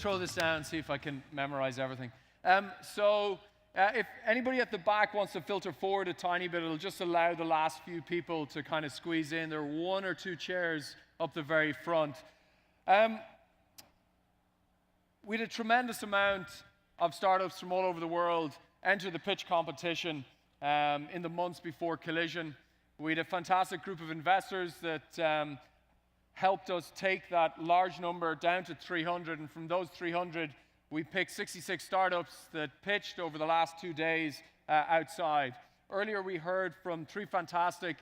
throw this down and see if I can memorize everything. If anybody at the back wants to filter forward a tiny bit, it'll just allow the last few people to kind of squeeze in. There are 1 or 2 chairs up the very front. We had a tremendous amount of startups from all over the world enter the pitch competition in the months before Collision. We had a fantastic group of investors that helped us take that large number down to 300, and from those 300, we picked 66 startups that pitched over the last 2 days outside. Earlier, we heard from 3 fantastic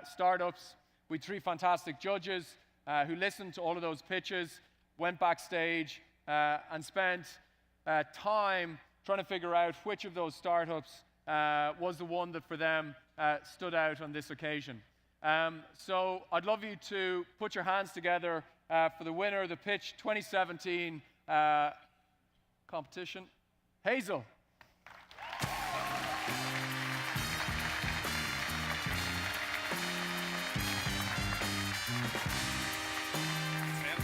startups. We had 3 fantastic judges who listened to all of those pitches, went backstage, and spent time trying to figure out which of those startups was the one that for them stood out on this occasion. So I'd love you to put your hands together for the winner of the Pitch 2017 competition, Hazel.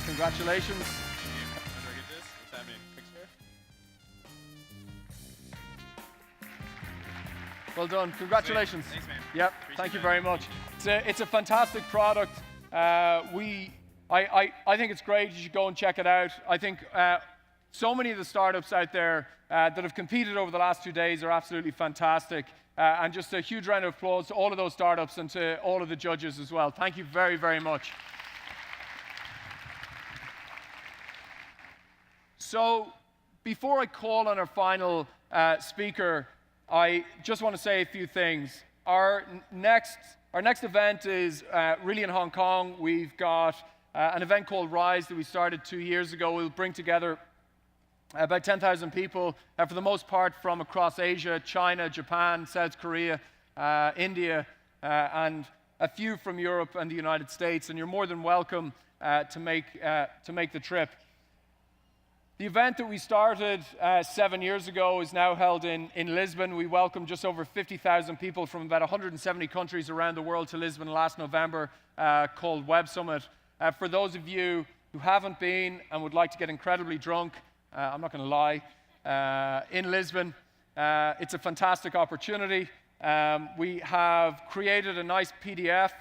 Congratulations. How do I get this? What's happening? Picture? Well done. Congratulations. Sweet. Thanks, man. Yep. Appreciate Thank you that. very much. It's a fantastic product. I think it's great. You should go and check it out. I think so many of the startups out there that have competed over the last 2 days are absolutely fantastic. And just a huge round of applause to all of those startups and to all of the judges as well. Thank you very, very much. So before I call on our final speaker, I just want to say a few things. Our next event is really in Hong Kong. We've got an event called Rise that we started 2 years ago. We'll bring together about 10,000 people, for the most part from across Asia, China, Japan, South Korea, India, and a few from Europe and the United States. And you're more than welcome to make the trip. The event that we started 7 years ago is now held in Lisbon. We welcomed just over 50,000 people from about 170 countries around the world to Lisbon last November, called Web Summit. For those of you who haven't been and would like to get incredibly drunk, I'm not going to lie, in Lisbon, it's a fantastic opportunity. We have created a nice PDF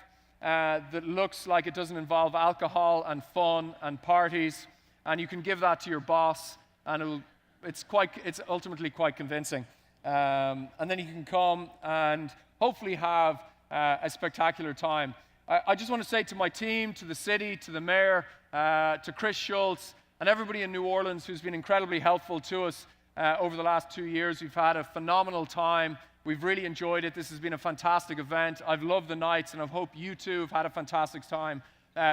that looks like it doesn't involve alcohol and fun and parties. And you can give that to your boss, and it's ultimately quite convincing. And then you can come and hopefully have a spectacular time. I just want to say to my team, to the city, to the mayor, to Chris Schultz, and everybody in New Orleans who's been incredibly helpful to us over the last 2 years. We've had a phenomenal time. We've really enjoyed it. This has been a fantastic event. I've loved the nights, and I hope you too have had a fantastic time.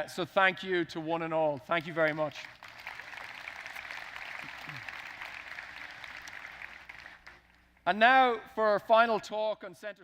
So thank you to one and all. Thank you very much. And now for our final talk on Center